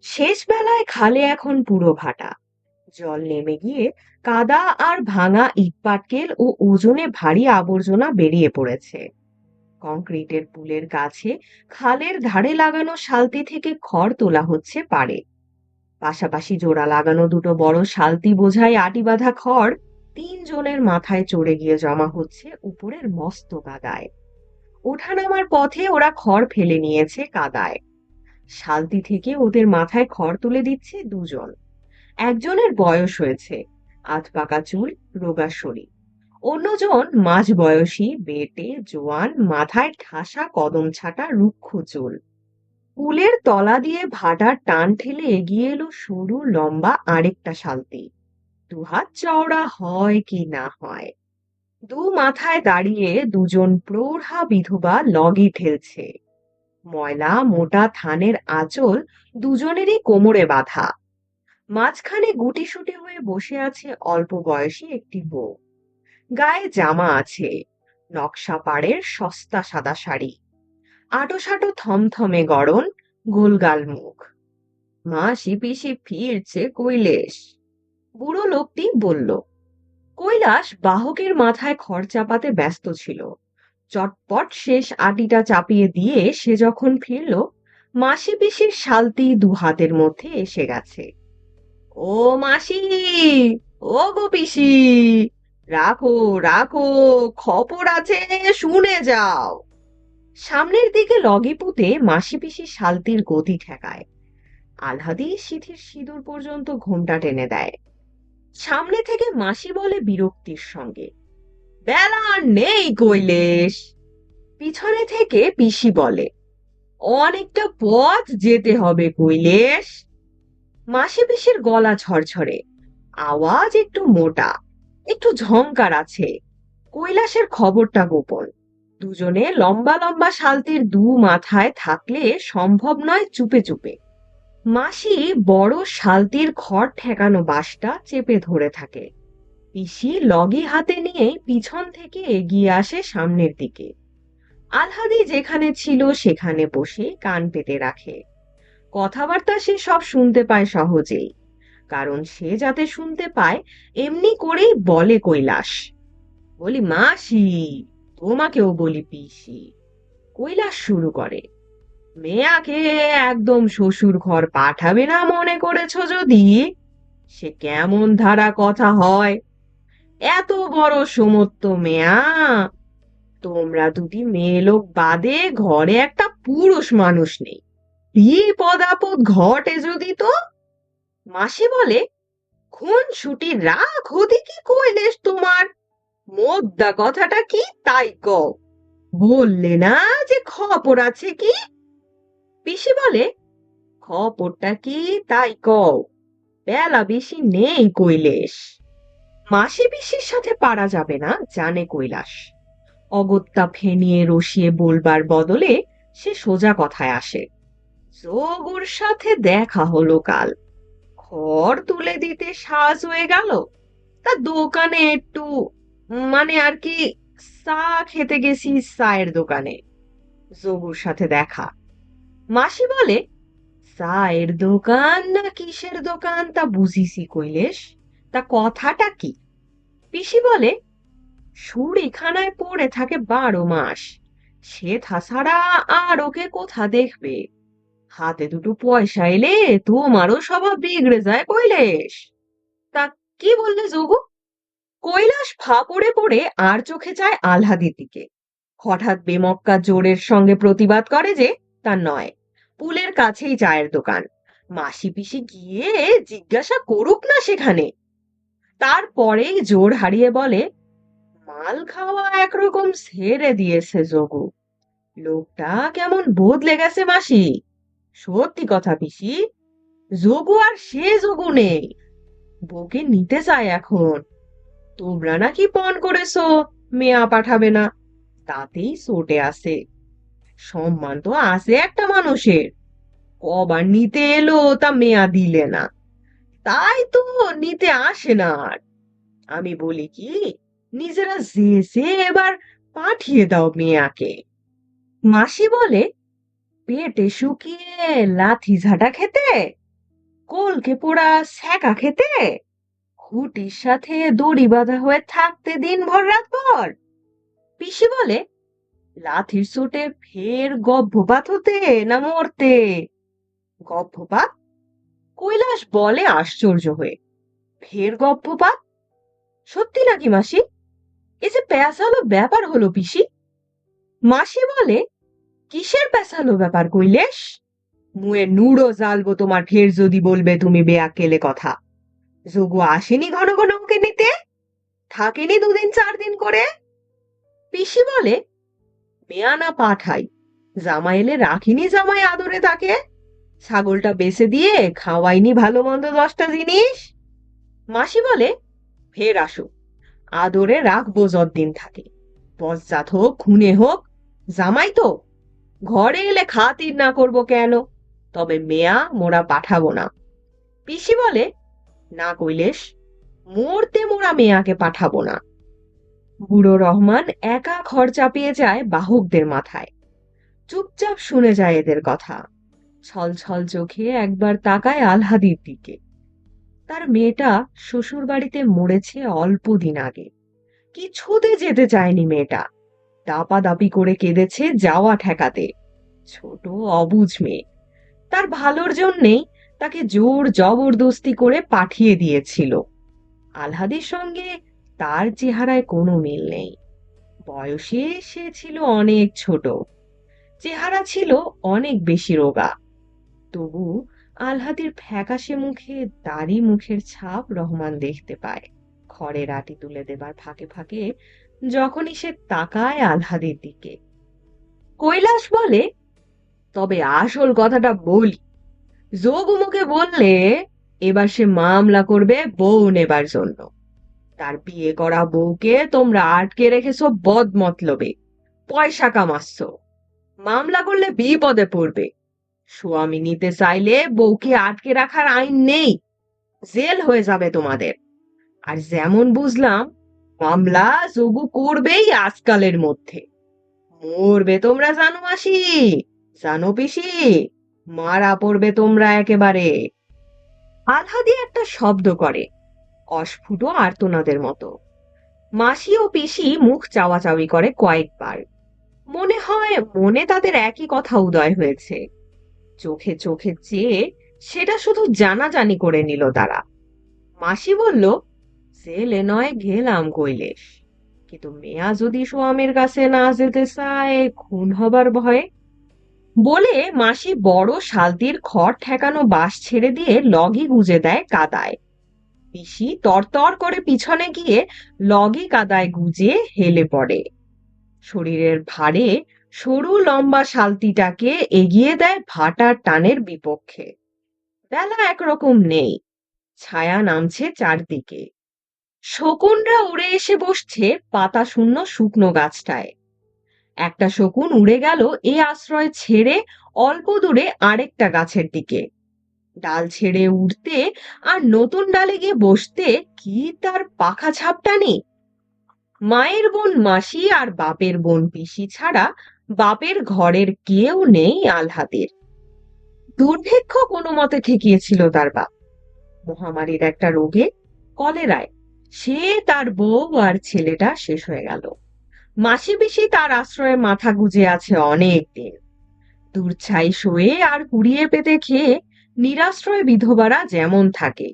শেষ বেলায় খালে এখন পুরো ভাটা। জল নেমে গিয়ে কাদা আর ভাঙা ইটপাটকেল ও ওজনে ভারী আবর্জনা বেরিয়ে পড়েছে। কংক্রিটের পুলের কাছে খালের ধারে লাগানো শালতি থেকে খড় তোলা হচ্ছে পাড়ে। পাশাপাশি জোড়া লাগানো দুটো বড় শালতি বোঝাই আটি বাঁধা খড় তিনজনের মাথায় চড়ে গিয়ে জমা হচ্ছে উপরের মস্ত কাদায়। ওঠানামার পথে ওরা খড় ফেলে নিয়েছে কাদায়। শালতি থেকে ওদের মাথায় খড় তুলে দিচ্ছে দুজন। একজনের বয়স হয়েছে, আধ পাকা চুল, রোগা শরীর। অন্যজন মাঝ বয়সী, বেটে জোয়ান, মাথায় ঠাসা কদম ছাটা রুক্ষ চুল। পুলের তলা দিয়ে ভাটার টান ঠেলে এগিয়ে এলো সরু লম্বা আরেকটা শালতি। দুহাত চওড়া হয় কি না হয়। দু মাথায় দাঁড়িয়ে দুজন প্রৌঢ়া বিধবা লগি ঠেলছে। ময়লা মোটা থানের আঁচল দুজনেরই কোমরে বাঁধা। মাঝখানে গুটিসুটি হয়ে বসে আছে অল্প বয়সী একটি বউ। গায়ে জামা আছে, নকশা পাড়ের সস্তা সাদা শাড়ি। আঁটো থমথমে গড়ন, গোলগাল মুখ। মাসি পিসি ফিরছে কৈলেশ, বুড়ো লোকটি বলল। কৈলাস বাহকের মাথায় খড় চাপাতে ব্যস্ত ছিল। চটপট শেষ আটিটা চাপিয়ে দিয়ে সে যখন ফিরল, মাসি পিসির শালতি দু হাতের মধ্যে এসে গেছে। ও মাসি, ও গো পিসি, রাখো রাখো, খবর আছে, শুনে যাও। সামনের দিকে লগি পুঁতে মাসি পিসি শালতির গতি ঠেকায়। আলহাদি সিঁথির সিঁদুর পর্যন্ত ঘোমটা টেনে দেয়। সামনে থেকে মাসি বলে বিরক্তির সঙ্গে, বেলা আর নেই কৈলেশ। পিছনে থেকে পিসি বলে, অনেকটা পথ যেতে হবে কৈলেশ। মাসি পিসির গলা ঝরঝরে, আওয়াজ একটু মোটা, একটু ঝংকার আছে। কৈলাসের খবরটা গোপন। দুজনে লম্বা লম্বা শালতির দু মাথায় থাকলে সম্ভব নয় চুপে চুপে। মাসি বড় শালতির খড় ঠেকানো বাঁশটা চেপে ধরে থাকে। পিসি লগি হাতে নিয়ে পিছন থেকে এগিয়ে আসে সামনের দিকে। আলহাদি যেখানে ছিল সেখানে বসে কান পেতে রাখে। কথাবার্তা সে সব শুনতে পায় সহজেই, কারণ সে যাতে শুনতে পায় এমনি করেই বলে কৈলাস। বলি মাসি, তোমাকেও বলি পিসি। কৈলাস শুরু করে, মেয়াকে একদম শ্বশুর ঘর পাঠাবে না মনে করেছো যদি? সে কেমন ধারা কথা হয়! এত বড় সমত্ত মেয়া, তোমরা দুটি মেয়ে লোক বাদে ঘরে একটা পুরুষ মানুষ নেই। বিপদ আপদ ঘটে যদি তো? মাসি বলে, খুনসুটি রাখো দেখি কৈলেশ তোমার। মোদ্দা কথাটা কি তাই কও। বললে না যে খবর আছে কি? পিসি বলে, খবরটা কি তাই কও। বেলা বেশি নেই কৈলেশ। মাসি পিসির সাথে পারা যাবে না জানে কৈলাস। অগত্যা ফেনিয়ে রসিয়ে বলবার বদলে সে সোজা কথায় আসে। যোগুর সাথে দেখা হলো কাল। খড় তুলে দিতে সাজ হয়ে গেল। তা দোকানে একটু, মানে আর কি, চা খেতে গেছি চায়ের দোকানে। যোগুর সাথে দেখা। মাসি বলে, চায়ের দোকান না কিসের দোকান তা বুঝিছি কৈলেশ, তা কথাটা কি? পিসি বলে, সুরিখানায় পড়ে থাকে 12 মাস। সে ছাড়া আর ওকে কোথা দেখবে? হাতে দুটো পয়সা এলে তোমারও স্বভাব বিগড়ে যায় কৈলেশ। তা কি বললে যোগু? কৈলাস ফাঁপড়ে পড়ে আর চোখে চায় আহ্লাদির দিকে। হঠাৎ বেমক্কা জোরের সঙ্গে প্রতিবাদ করে যে তা নয়, পুলের কাছেই চায়ের দোকান। মাসি পিসি গিয়ে জিজ্ঞাসা করুক না সেখানে। তারপরেই জোর হারিয়ে বলে, মাল খাওয়া একরকম ছেড়ে দিয়েছে যোগু। লোকটা কেমন বদলে গেছে মাসি। সত্যি কথা পিসি, যোগু আর সে যোগু নেই। বউকে নিতে চায় এখন। তোমরা নাকি পণ করেছো মেয়া পাঠাবে না, তাতেই চটে আছে। সম্মান তো আছে একটা মানুষের। কবার নিতে এলো তা মেয়া দিলে না, তাই তো নিতে আসে না আর। আমি বলি কি, নিজেরা যেচে এবার পাঠিয়ে দাও মেয়াকে। মাসি বলে, পেটে শুকিয়ে লাথি ঝাঁটা খেতে? কলকে পোড়া ছ্যাঁকা খেতে, খুঁটির সাথে দড়ি বাঁধা হয়ে থাকতে দিনভর রাতভর। পিসি বলে, লাথির চোটে ফের গর্ভপাত হতে না মরতে? গর্ভপাত? কৈলাস বলে আশ্চর্য হয়ে, ফের গর্ভপাত? সত্যি নাকি মাসি? এ যে পেঁচালো ব্যাপার হলো পিসি। মাসি বলে, কিসের পেঁচালো ব্যাপার কৈলেশ? মুয়ে নুড়ো জ্বালবো তোমার ফের যদি বলবে তুমি বেয়াক্কেলে কথা। যোগু আসেনি ঘন ঘন ওকে নিতে, থাকেনি 2 দিন 4 দিন করে। পিসি বলে, মেয়া না পাঠাই, জামাই এলে রাখিনি জামাই আদরে তাকে, ছাগলটা বেচে দিয়ে খাওয়াইনি ভালো মন্দ 10টা জিনিস। মাসি বলে, ফের আসুক, আদরে রাখবো যতদিন থাকে, বজ্জাত হোক খুনে হোক, জামাই তো, ঘরে এলে খাতির না করবো কেন? তবে মেয়া মোরা পাঠাবো না। পিসি বলে, না কৈলেশ, মরতে মোরা মেয়াকে পাঠাবো না। বুড়ো রহমান একা ঘর চাপিয়ে যায় বাহকদের মাথায়, চুপচাপ শুনে যায় এদের কথা। ছল ছল চোখে একবার তাকায় আলহাদির দিকে। তার মেয়েটা শ্বশুর বাড়িতে মরেছে অল্প দিন আগে, কিছুতে যেতে চায়নি মেয়েটা, দাপাদাপি করে কেঁদেছে যাওয়া ঠেকাতে। ছোট অবুঝ মেয়ে, তার ভালোর জন্যেই তাকে জোর জবরদস্তি করে পাঠিয়ে দিয়েছিল। আলহাদির সঙ্গে তার চেহারায় কোনো মিল নেই। বয়সে সে ছিল অনেক ছোট, চেহারা ছিল অনেক বেশি রোগা। তবু আলহাদির ফ্যাকাশে মুখে দাড়ি মুখের ছাপ রহমান দেখতে পায় খড়ের আটি তুলে দেবার ফাঁকে ফাঁকে, যখনই সে তাকায় আলহাদির দিকে। কৈলাস বলে, তবে আসল কথাটা বলি, যোগু মুখে বললে এবার সে মামলা করবে বউ নেবার জন্য। তার বিয়ে করা বউকে তোমরা আটকে রেখেছো বদমতলবে, পয়সা কামাচ্ছ। মামলা করলে বিপদে পড়বে। স্বামী নিতে চাইলে বউকে আটকে রাখার আইন নেই, জেল হয়ে যাবে তোমাদের। আর যেমন বুঝলাম, মামলা যোগু করবেই আজকালের মধ্যে। মরবে তোমরা জানো মাসি, জানো পিসি, মারা পড়বে তোমরা একেবারে। আলহাদি একটা শব্দ করে, অস্ফুট আর্তনাদের মতো। মাসি ও পিসি মুখ চাওয়াচাওয়ি করে কয়েকবার। মনে হয় মনে তাদের একই কথা উদয় হয়েছে। চোখে চোখে চেয়ে সেটা শুধু জানাজানি করে নিল তারা। মাসি বলল, জেলে নয় গেলাম কৈলেশ, কিন্তু মেয়া যদি স্বামীর কাছে না যেতে চায় খুন হবার ভয়ে। বলে মাসি বড় শালতির খড় ঠেকানো বাঁশ ছেড়ে দিয়ে লগি গুজে দেয় কাদায়। পিসি তরতর করে পিছনে গিয়ে লগি কাদায় গুজে হেলে পড়ে। শরীরের ভারে সরু লম্বা শালতিটাকে এগিয়ে দেয় ভাটার টানের বিপক্ষে। বেলা একরকম নেই, ছায়া নামছে চারদিকে। শকুনরা উড়ে এসে বসছে পাতা শূন্য শুকনো গাছটায়। একটা শকুন উড়ে গেল এ আশ্রয় ছেড়ে অল্প দূরে আরেকটা গাছের দিকে। ডাল ছেড়ে উঠতে আর নতুন ডালে গিয়ে বসতে কি তার পাখা ঝাপটানি! মায়ের বোন মাসি আর বাপের বোন পিসি ছাড়া বাপের ঘরের কেউ নেই আলহাদের। দুর্ভিক্ষ কোনো মতে ঠেকিয়েছিল তার বাপ। মহামারীর একটা রোগে, কলেরায়, সে তার বউ আর ছেলেটা শেষ হয়ে গেল। মাসি পিসি তার আশ্রয়ে মাথা গুজে আছে অনেক দিন। দূরছাই শোয়ে আর কুড়িয়ে পেতে খেয়ে নিরাশ্রয় বিধবারা যেমন থাকে।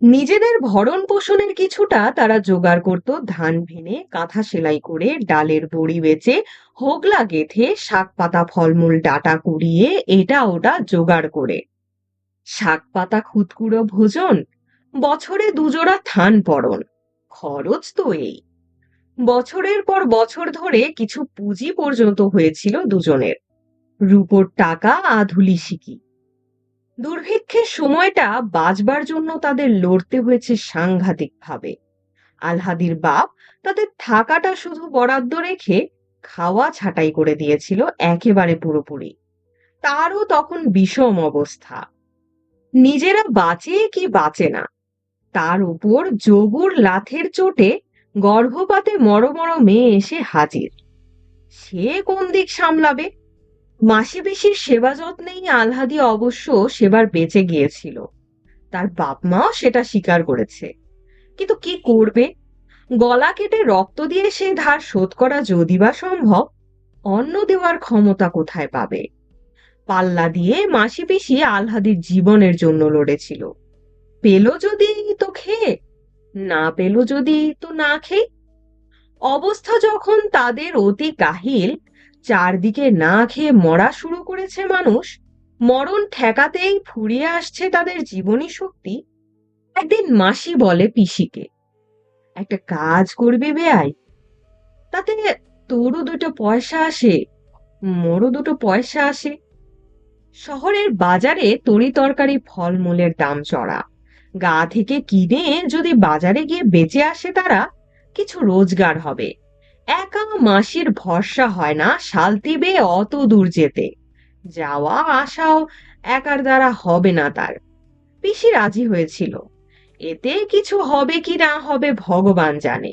নিজেদের ভরণ পোষণের কিছুটা তারা জোগাড় করত ধান ভেনে কাঁথা সেলাই করে ডালের বড়ি বেচে হোগলা গেথে শাক পাতা ফলমূল ডাটা কুড়িয়ে এটা ওটা জোগাড় করে। শাক পাতা খুদকুড়ো ভোজন, বছরে 2 জোড়া থান পরন, খরচ তো এই। বছরের পর বছর ধরে কিছু পুঁজি পর্যন্ত হয়েছিল দুজনের, রূপোর টাকা আধুলি সিকি। দুর্ভিক্ষের সময়টা বাঁচবার জন্য তাদের লড়তে হয়েছে সাংঘাতিক ভাবে। আলহাদির বাপ তাদের থাকাটা শুধু বরাদ্দ রেখে খাওয়া ছাঁটাই করে দিয়েছিল একেবারে পুরোপুরি। তারও তখন বিষম অবস্থা। নিজেরা বাঁচে কি বাঁচে না, তার উপর যোগুর লাথের চোটে গর্ভপাতে মরো মরো মেয়ে এসে হাজির। সে কোন দিক সামলাবে? মাসি পিসির সেবা যত্নেই আলহাদি অবশ্য সেবার বেঁচে গিয়েছিল। তার বাপ মাও সেটা স্বীকার করেছে। কিন্তু কি করবে? গলা কেটে রক্ত দিয়ে সে ধার শোধ করা যদি বা সম্ভব, অন্ন দেওয়ার ক্ষমতা কোথায় পাবে? পাল্লা দিয়ে মাসি পিসি আলহাদির জীবনের জন্য লড়েছিল। পেল যদি তো খেয়ে, না পেল যদি তো না খেয়ে। অবস্থা যখন তাদের অতি কাহিল, চারদিকে না খেয়ে মরা শুরু করেছে মানুষ, মরণ ঠেকাতেই ফুরিয়ে আসছে তাদের জীবনী শক্তি, একদিন মাসি বলে পিসিকে, একটা কাজ করবে বেয়াই, তাতে তোরও দুটো পয়সা আসে, মোরও দুটো পয়সা আসে। শহরের বাজারে তরি তরকারি ফলমূলের দাম চড়া, গা থেকে কিনে যদি বাজারে গিয়ে বেঁচে আসে তারা, কিছু রোজগার হবে। একা মাসির ভরসা হয় না শালতি বেয়ে অত দূর যেতে, যাওয়া আসাও একার দ্বারা হবে না তার। পিসি রাজি হয়েছিল, এতে কিছু হবে কি না হবে ভগবান জানে,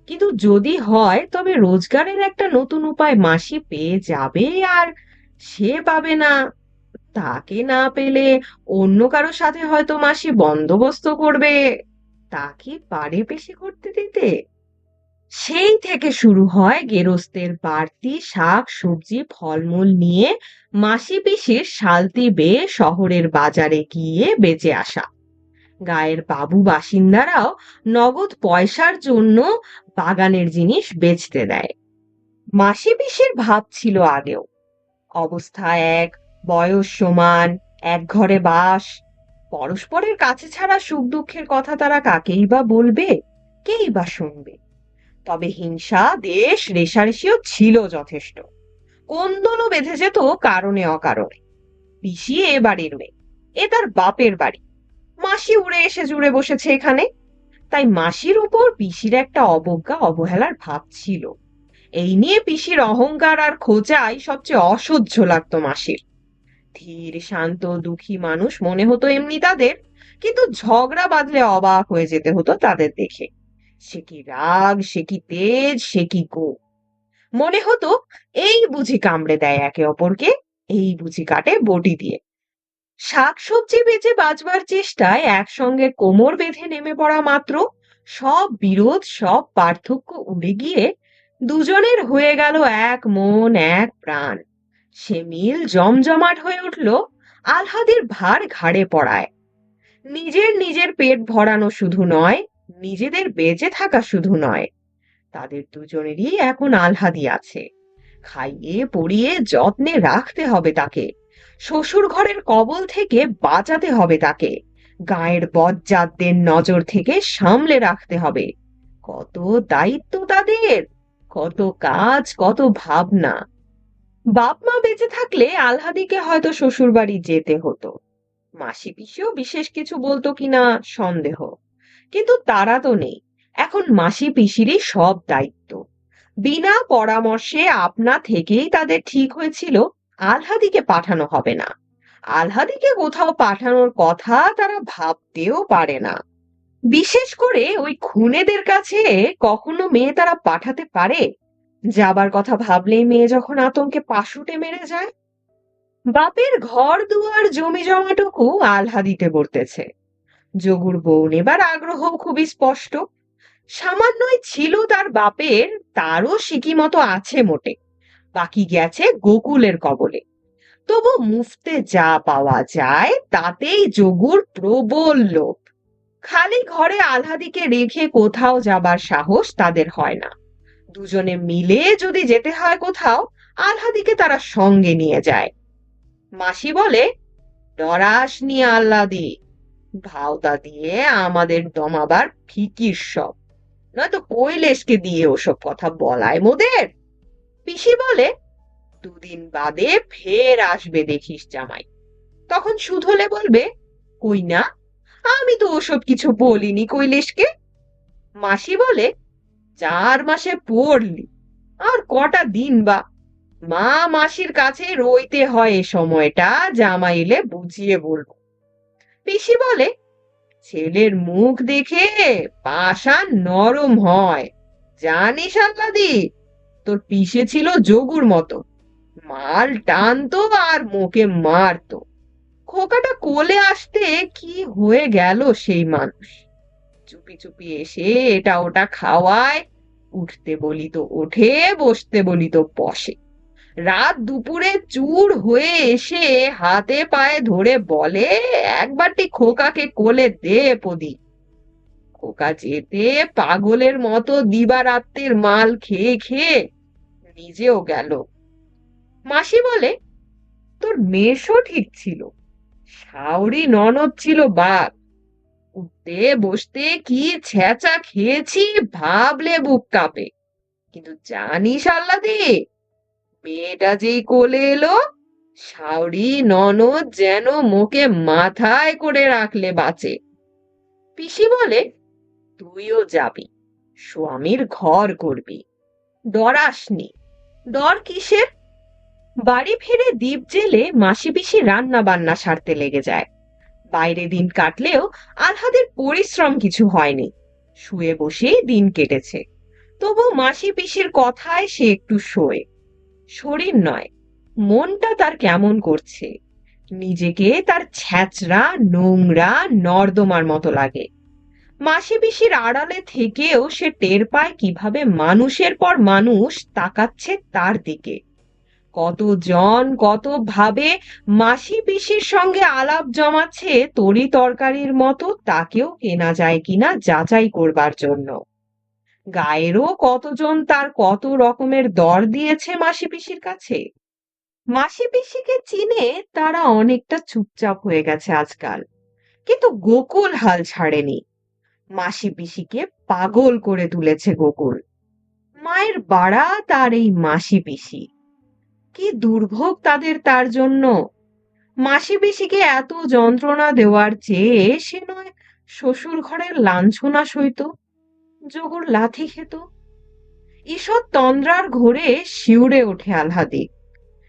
কিন্তু যদি হয় তবে রোজগারের একটা নতুন উপায় মাসি পেয়ে যাবে, আর সে পাবে না, তাকে না পেলে অন্য কারো সাথে হয়তো মাসি বন্দোবস্ত করবে। তা কি পারে পেশি করতে দিতে? সেই থেকে শুরু হয় গেরস্তের বাড়তি শাক সবজি ফলমূল নিয়ে মাসি পিসির শালতি বেয়ে শহরের বাজারে গিয়ে বেচে আসা। গায়ের বাবু বাসিন্দারাও নগদ পয়সার জন্য বাগানের জিনিস বেচতে দেয়। মাসি পিসির ভাব ছিল আগেও, অবস্থা এক, বয়স সমান, এক ঘরে বাস, পরস্পরের কাছে ছাড়া সুখ দুঃখের কথা তারা কাকেই বা বলবে, কেই বা শুনবে। তবে হিংসা দেশ রেষারেষিও ছিল যথেষ্ট, কোন্দলও বেঁধে যেত কারণে অকারণে। পিসি এ বাড়ির মেয়ে, এ তার বাপের বাড়ি, মাসি উড়ে এসে জুড়ে বসেছে এখানে, তাই মাসির উপর পিসির একটা অবজ্ঞা অবহেলার ভাব ছিল। এই নিয়ে পিসির অহংকার আর খোঁচাই সবচেয়ে অসহ্য লাগতো মাসির। ধীর শান্ত দুঃখী মানুষ মনে হতো এমনি তাদের, কিন্তু ঝগড়া বাঁধলে অবাক হয়ে যেতে হতো তাদের দেখে। সে কি রাগ, সে কি তেজ, সে কি গো! মনে হতো এই বুঝি কামড়ে দেয় একে অপরকে, এই বুঝি কাটে বটি দিয়ে। শাকসবজি বেচে বাঁচবার চেষ্টায় একসঙ্গে কোমর বেঁধে নেমে পড়া মাত্র সব বিরোধ সব পার্থক্য উড়ে গিয়ে দুজনের হয়ে গেল এক মন এক প্রাণ। সে মিল জমজমাট হয়ে উঠল আলহাদির ভার ঘাড়ে পড়ায়। নিজের নিজের পেট ভরানো শুধু নয়, নিজেদের বেঁচে থাকা শুধু নয়, তাদের দুজনেরই এখন আলহাদি আছে, খাইয়ে পরিয়ে যত্নে রাখতে হবে তাকে, শ্বশুর ঘরের কবল থেকে বাঁচাতে হবে তাকে, গায়ের বজ্জাতদের নজর থেকে সামলে রাখতে হবে। কত দায়িত্ব তাদের, কত কাজ, কত ভাবনা। বাপ মা বেঁচে থাকলে আলহাদিকে হয়তো শ্বশুর বাড়ি যেতে হতো, মাসি পিসিও বিশেষ কিছু বলতো কিনা সন্দেহ, কিন্তু তারা তো নেই। এখন মাসি পিসিরই সব দায়িত্ব। বিনা পরামর্শে আপনা থেকেই তাদের ঠিক হয়েছিল আলহাদিকে পাঠানো হবে না। আলহাদিকে কোথাও পাঠানোর কথা তারা ভাবতেও পারে না। বিশেষ করে ওই খুনেদের কাছে কখনো মেয়ে তারা পাঠাতে পারে? যাবার কথা ভাবলেই মেয়ে যখন আতঙ্কে পাশুটে মেরে যায়। বাপের ঘর দুয়ার জমি জমাটুকু আলহাদিতে বর্তেছে। যোগুর বউ নেবার আগ্রহ খুবই স্পষ্ট। সামান্যই ছিল তার বাপের, তারও সিকি মতো আছে মোটে, বাকি গেছে গোকুলের কবলে। তবু মুফতে যা পাওয়া যায় তাতেই যোগুর প্রবল লোভ। খালি ঘরে আলহাদিকে রেখে কোথাও যাবার সাহস তাদের হয় না। দুজনে মিলে যদি যেতে হয় কোথাও, আলহাদিকে তারা সঙ্গে নিয়ে যায়। মাসি বলে, ডরাস নি আহ্লাদি, ভাওতা দিয়ে আমাদের দমাবার ফিকির সব, নয়তো কৈলেশকে দিয়ে ওসব কথা বলায় মোদের। পিসি বলে, দুদিন বাদে ফের আসবে দেখিস জামাই, তখন শুধলে বলবে, কই না, আমি তো ওসব কিছু বলিনি কৈলেশকে। মাসি বলে, 4 মাসে পড়লি, আর কটা দিন বা, মা মাসির কাছে রইতে হয় এ সময়টা, জামাই এলে বুঝিয়ে বলবো। পিসি বলে, ছেলের মুখ দেখে পাষাণ নরম হয়, জানিস আহ্লাদি, তোর পিসে ছিল যোগুর মতো, মাল টানতো আর মোকে মারতো, খোকাটা কোলে আসতে কি হয়ে গেল সেই মানুষ! চুপি চুপি এসে এটা ওটা খাওয়ায়, উঠতে বলি তো ওঠে, বসতে বলি তো বসে। রাত দুপুরে চুর হয়ে এসে হাতে পায়ে ধরে বলে, এক বাটি খোকাকে কোলে দে প্রদীপ। খোকা যেতে পাগলের মতো দিবারাত্রির মাল খেয়ে খেয়ে নিজেও গেল। মাসি বলে, তোর মেশো ঠিক ছিল, শাওরি ননদ ছিল বাঘ। উঠতে বসতে কি ছ্যাঁচা খেয়েছি ভাবলে বুক কাঁপে। কিন্তু জানিস আল্লাদি, মেয়েটা যেই কোলে এলো, শাওরি ননদ যেন মোকে মাথায় করে রাখলে বাঁচে। পিসি বলে, তুইও যাবি, স্বামীর ঘর করবি, ডরাসনি। ডর কিসের? বাড়ি ফিরে দীপ জেলে মাসি পিসি রান্না বান্না সারতে লেগে যায়। বাইরে দিন কাটলেও আলহাদের পরিশ্রম কিছু হয়নি, শুয়ে বসেই দিন কেটেছে। তবু মাসি পিসির কথায় সে একটু শোয়। শরীর নয়, মনটা তার কেমন করছে। নিজেকে তার ছ্যাঁচড়া নোংরা নর্দমার মতো লাগে। মাসি পিসির আড়ালে থেকেও সে টের পায় কিভাবে মানুষের পর মানুষ তাকাচ্ছে তার দিকে। কতজন কত ভাবে মাসি পিসির সঙ্গে আলাপ জমাচ্ছে তরি তরকারির মতো, তাকেও কেনা যায় কিনা যাচাই করবার জন্য। গায়েরও কতজন তার কত রকমের দর দিয়েছে মাসি পিসির কাছে। মাসি পিসিকে চিনে তারা অনেকটা চুপচাপ হয়ে গেছে আজকাল, কিন্তু গোকুল হাল ছাড়েনি। মাসি পিসিকে পাগল করে তুলেছে গোকুল। মায়ের বাড়া তার এই মাসি পিসি, কি দুর্ভোগ তাদের তার জন্য। মাসি পিসিকে এত যন্ত্রণা দেওয়ার চেয়ে সে নয় শ্বশুর ঘরের লাঞ্ছনা সইত, যোগর লাথি খেত। ঈষৎ তন্দ্রার ঘোরে শিউরে ওঠে আহ্লাদে।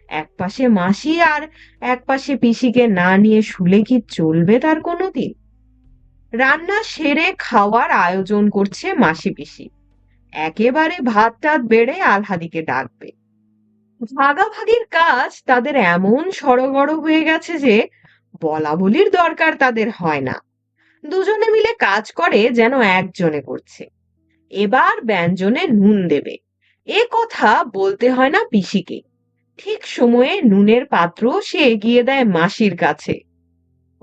একপাশে মাসি আর একপাশে পিসিকে না নিয়ে শুলে কি চলবে তার কোনোদিন? রান্না সেরে খাওয়ার আয়োজন করছে মাসি পিসি। একেবারে ভাত টাত বেড়ে আলহাদিকে ডাকবে। ভাগাভাগির কাজ তাদের এমন সড়গড় হয়ে গেছে যে বলা বলির দরকার তাদের হয় না। দুজনে মিলে কাজ করে যেন একজনে করছে। এবার ব্যঞ্জনে নুন দেবে, এ কথা বলতে হয় না পিসিকে। ঠিক সময়ে নুনের পাত্র সে এগিয়ে দেয় মাসির কাছে।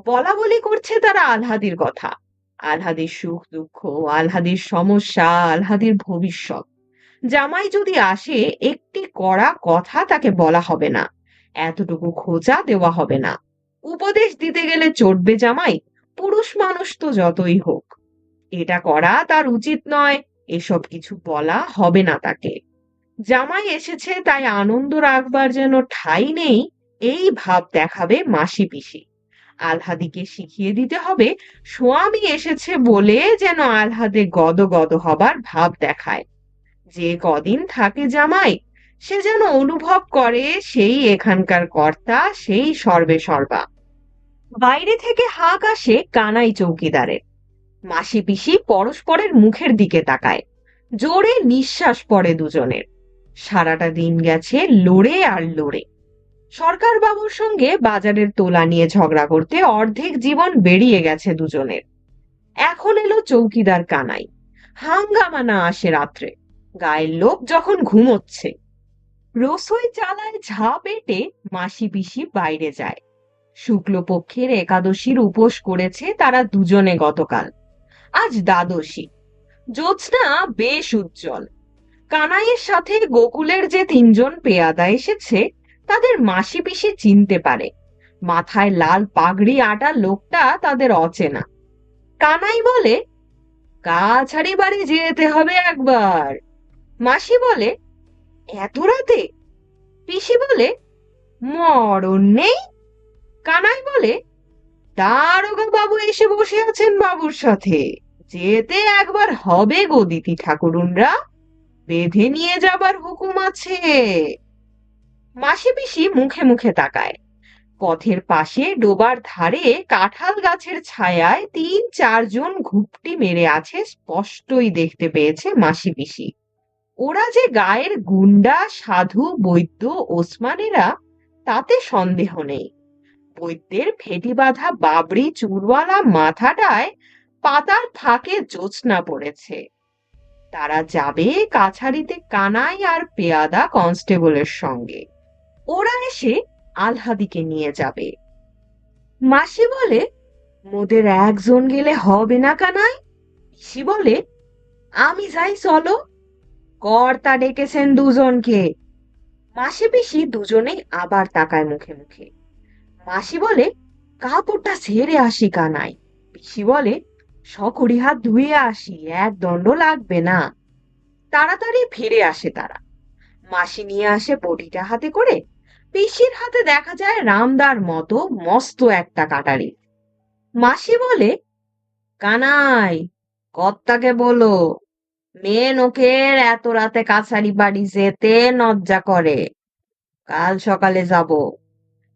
বলা বলি করছে তারা আলহাদির কথা, আলহাদির সুখ দুঃখ, আলহাদির সমস্যা, আলহাদির ভবিষ্যৎ। জামাই যদি আসে একটি কড়া কথা তাকে বলা হবে না, এতটুকু খোঁচা দেওয়া হবে না। উপদেশ দিতে গেলে চটবে জামাই, পুরুষ মানুষ তো যতই হোক। এটা করা তার উচিত নয়, এসব কিছু বলা হবে না তাকে। জামাই এসেছে তাই আনন্দ রাখবার যেন ঠাঁই নেই, এই ভাব দেখাবে মাসি পিসি। আলহাদিকে শিখিয়ে দিতে হবে স্বামী এসেছে বলে যেন আলহাদে গদ গদ হবার ভাব দেখায়। যে কদিন থাকে জামাই, সে যেন অনুভব করে সেই এখানকার কর্তা, সেই সর্বে সর্বা। বাইরে থেকে হাঁক আসে কানাই চৌকিদারের। মাসি পিসি পরস্পরের মুখের দিকে তাকায়। জোরে নিঃশ্বাস পড়ে দুজনের। সারাটা দিন গেছে লড়ে আর লড়ে। সরকার বাবুর সঙ্গে বাজারের তোলা নিয়ে ঝগড়া করতে অর্ধেক জীবন বেরিয়ে গেছে দুজনের। এখন এলো চৌকিদার কানাই। হাঙ্গামা না আসে রাত্রে, গায়ের লোক যখন ঘুমোচ্ছে। রসোই চালায় ঝা পেটে মাসি পিসি বাইরে যায়। শুক্লপক্ষের একাদশীর উপোস করেছে তারা দুজনে গতকাল। আজ দ্বাদশী। জ্যোৎস্না বেশ উজ্জ্বল। কানাইয়ের সাথে গোকুলের যে তিনজন পেয়াদা এসেছে তাদের মাসি পিসি চিনতে পারে। মাথায় লাল পাগড়ি আটা লোকটা তাদের অচেনা। কানাই বলে, কাছারি বাড়ি যেতে হবে একবার। মাসি বলে, এত রাতে? পিসি বলে, মরণ নেই। কানাই বলে, দারোগা বাবু এসে বসে আছেন বাবুর সাথে, যেতে একবার হবে গো দিতি ঠাকুরুনরা, বেঁধে নিয়ে যাবার হুকুম আছে। মাসি পিসি মুখে মুখে তাকায়। পথের পাশে ডোবার ধারে কাঁঠাল গাছের ছায়ায় তিন চারজন ঘুপটি মেরে আছে স্পষ্টই দেখতে পেয়েছে মাসি পিসি। ওরা যে গায়ের গুন্ডা সাধু বৈদ্য ওসমানেরা তাতে সন্দেহ নেই। বৈদ্যের ফেটি বাঁধা বাবরি চুলওয়ালা মাথাটায় পাতার ফাঁকে জ্যোৎস্না পড়েছে। তারা যাবে কাছারিতে কানাই আর পেয়াদা কনস্টেবলের সঙ্গে। ওরা এসে আলহাদিকে নিয়ে যাবে। মাসি বলে, মোদের একজন গেলে হবে না কানাই? পিসি বলে, আমি যাই, চলো। কর্তা ডেকেছেন দুজনকে। মাসি পিসি দুজনেই আবার তাকায় মুখে মুখে। মাসি বলে, কাপড়টা ছেড়ে আসি কানাই। পিসি বলে, সকরি হাত ধুয়ে আসি, এক দণ্ড লাগবে না। তাড়াতাড়ি ফিরে আসে তারা। মাসি নিয়ে আসে বটিটা হাতে করে। পিসির হাতে দেখা যায় রামদার মতো মস্ত একটা কাটারি। মাসি বলে, কানাই, কর্তাকে বলো মেয়ে নোকের এত রাতে কাছারি বাড়ি যেতে লজ্জা করে, কাল সকালে যাব।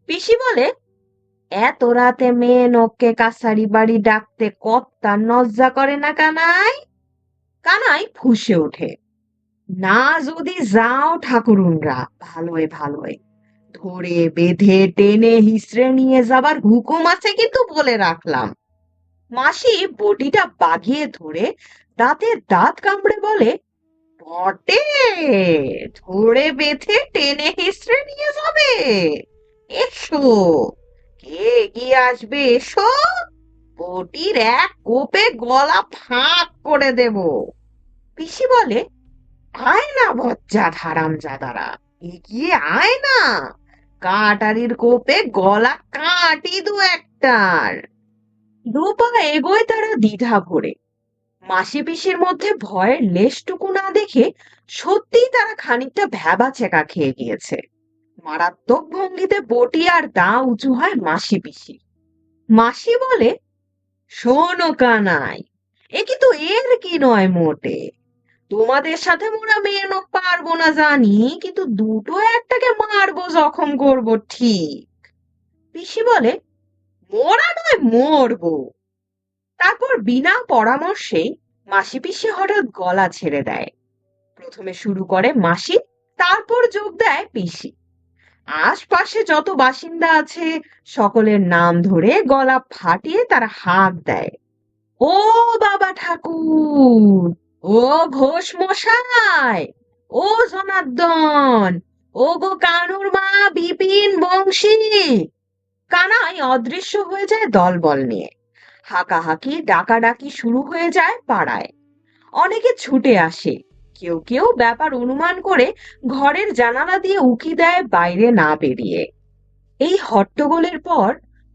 পিসি বলে, এত রাতে মেয়ে নোককে কাছারি বাড়ি ডাকতে কর্তার লজ্জা করে না কানাই? কানাই ফুঁসে ওঠে, না যদি যাও ঠাকুরুনরা, ভালোয় ভালোয়। ধরে বেঁধে টেনে হিসড়ে নিয়ে যাবার হুকুম আছে কিন্তু, বলে রাখলাম। মাসি বটিটা বাগিয়ে ধরে দাঁতে দাঁত কামড়ে বলে, বটে, ধরে বেঁধে টেনে হিসড়ে নিয়ে যাবে? এসো, কে এগিয়ে আসবে, এসো। বটির এক কোপে গলা ফাঁক করে দেব। পিসি বলে, আয় না বজ্জাত হারামজাদারা, এগিয়ে আয় না, কাটারির কোপে গলা কাটি দু একটার। দু পা এগোয় তারা দ্বিধা ভরে। মাসি পিসির মধ্যে ভয়ের লেশটুকু না দেখে সত্যিই তারা খানিকটা ভ্যাবাচ্যাকা খেয়ে গিয়েছে। মারাত্মক ভঙ্গিতে বটি আর দা উঁচু হয় মাসি পিসি। মাসি বলে, শোনো কানাই, এ কিন্তু এর কি নয় মোটে। তোমাদের সাথে মোরা মেয়ে নোক পারবো না জানি, কিন্তু দুটো একটাকে মারবো, জখম করবো ঠিক। পিসি বলে, মোরা নয় মরবো। তারপর বিনা পরামর্শে মাসি পিসি হঠাৎ গলা ছেড়ে দেয়। প্রথমে শুরু করে মাসি, তারপর যোগ দেয় পিসি। আশপাশে যত বাসিন্দা আছে সকলের নাম ধরে গলা ফাটিয়ে তারা হাঁক দেয়, ও বাবা ঠাকুর, ও ঘোষ মশাই, ও জনার্দন, ও গো কানুর মা বিপিন বংশী। কানাই অদৃশ্য হয়ে যায় দলবল নিয়ে। হাঁকাহাঁকি ডাকাডাকি শুরু হয়ে যায় পাড়ায়। অনেকে ছুটে আসে। কেউ কেউ ব্যাপার অনুমান করে ঘরের জানালা দিয়ে উকি দেয় বাইরে না বেরিয়ে। এই হট্টগোলের পর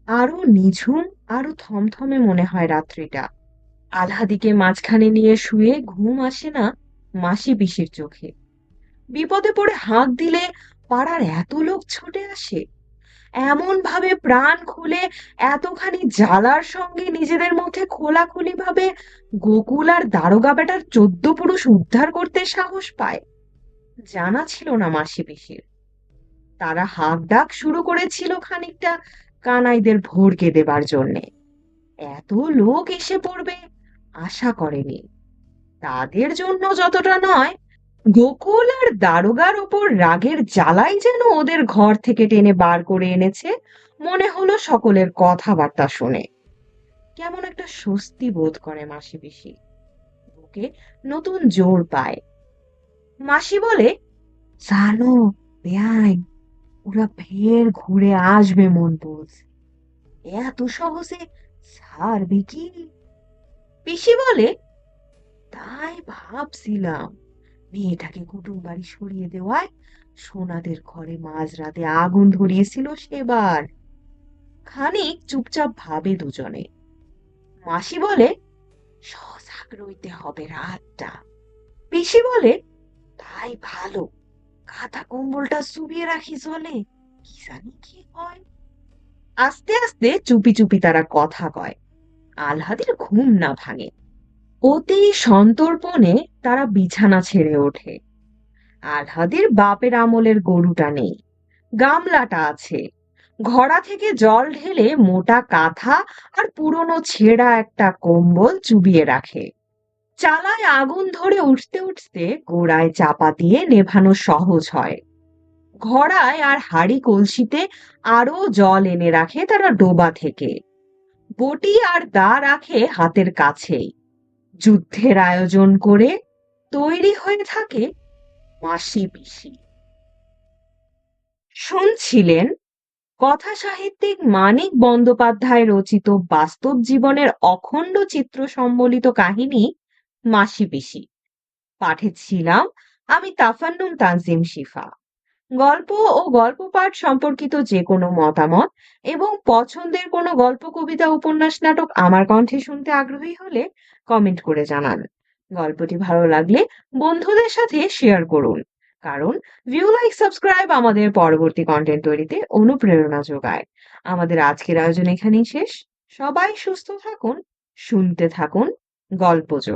আরো নিঝুম, আরো থমথমে মনে হয় রাত্রিটা। আলহাদিকে মাঝখানে নিয়ে শুয়ে ঘুম আসে না মাসি পিসির চোখে। বিপদে পড়ে হাঁক দিলে পাড়ার এত লোক ছুটে আসে। এমন ভাবে প্রাণ খুলে এতখানি জ্বালার সঙ্গে নিজেদের মধ্যে খোলাখুলি ভাবে গোকুল আর দারোগা বেটার 14 পুরুষ উদ্ধার করতে সাহস পায়, জানা ছিল না মাসি পিসির। তারা হাঁক ডাক শুরু করেছিল খানিকটা কানাইদের ভড়কে দেবার জন্যে। এত লোক এসে পড়বে আশা করেনি। তাদের জন্য যতটা নয়, গোকুল আর দারোগার ওপর রাগের জ্বালাই যেন ওদের ঘর থেকে টেনে বার করে এনেছে মনে হলো সকলের কথাবার্তা শুনে। কেমন একটা স্বস্তি বোধ করে মাসি পিসি, বুকে নতুন জোর পায়। মাসি বলে, জানো বেয়াই, ওরা ফের ঘুরে আসবে মন বোঝ, এত সহজে ছাড়বে কি? পিসি বলে, তাই ভাবছিলাম, মেয়েটাকে কুটুম বাড়ি সরিয়ে দেওয়ায় সোনাদের ঘরে মাঝরাতে আগুন ধরিয়েছিল সেবার। খানিক চুপচাপ ভাবে দুজনে। মাসি বলে, সজাগ রইতে হবে রাতটা। পিসি বলে, তাই ভালো, কাঁথা কম্বলটা চুবিয়ে রাখি চলে, কি জানি কি হয়। আস্তে আস্তে চুপি চুপি তারা কথা কয়, আলহাদের ঘুম না ভাঙে। অতি সন্তর্পণে তারা বিছানা ছেড়ে ওঠে। আলহাদের বাপের আমলের গরুটা নেই, গামলাটা আছে। ঘড়া থেকে জল ঢেলে মোটা কাঁথা আর পুরনো ছেঁড়া একটা কম্বল চুবিয়ে রাখে। চালায় আগুন ধরে উঠতে উঠতে গোড়ায় চাপা দিয়ে নেভানো সহজ হয়। ঘড়ায় আর হাঁড়ি কলসিতে আরো জল এনে রাখে তারা ডোবা থেকে। বটি আর দা রাখে হাতের কাছেই। যুদ্ধের আয়োজন করে তৈরি হয়ে থাকে মাসি পিসি। শুনছিলেন কথা সাহিত্যিক মানিক বন্দ্যোপাধ্যায় রচিত বাস্তব জীবনের অখণ্ড চিত্র সম্বলিত কাহিনী মাসি পিসি। পাঠে ছিলাম আমি তাফান্নুম তানজিম শিফা। গল্প ও গল্প পাঠ সম্পর্কিত যে কোনো মতামত এবং পছন্দের কোনো গল্প কবিতা উপন্যাস নাটক আমার কণ্ঠে শুনতে আগ্রহী হলে কমেন্ট করে জানান। গল্পটি ভালো লাগলে বন্ধুদের সাথে শেয়ার করুন, কারণ ভিউ লাইক সাবস্ক্রাইব আমাদের পরবর্তী কন্টেন্ট তৈরিতে অনুপ্রেরণা যোগায়। আমাদের আজকের আয়োজন এখানেই শেষ। সবাই সুস্থ থাকুন, শুনতে থাকুন গল্পজ।